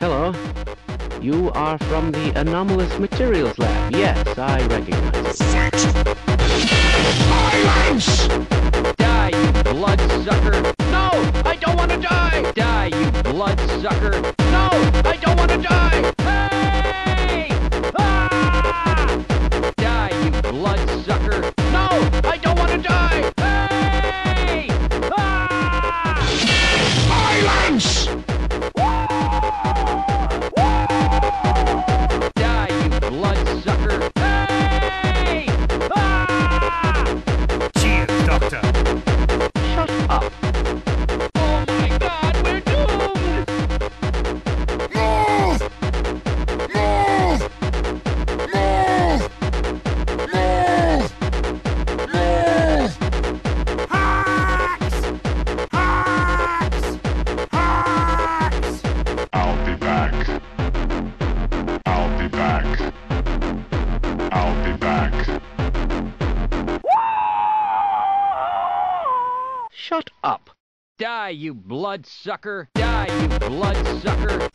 Hello. You are from the Anomalous Materials Lab. Yes, I recognize you. Silence! Die, you bloodsucker! No! I don't want to die! Die, you bloodsucker! No! I don't want to die! Hey! Ah! Die, you bloodsucker! No! I don't want to die! Hey! Ah! Silence! Die, you bloodsucker! Hey! Ah! Cheers, Doctor. Shut up. Oh my God, we're doomed! Move! Move! Move! Move! Move! Hacks! Hacks! Hacks! I'll be back. I'll be back. I'll be back. Shut up. Die, you bloodsucker! Die, you bloodsucker!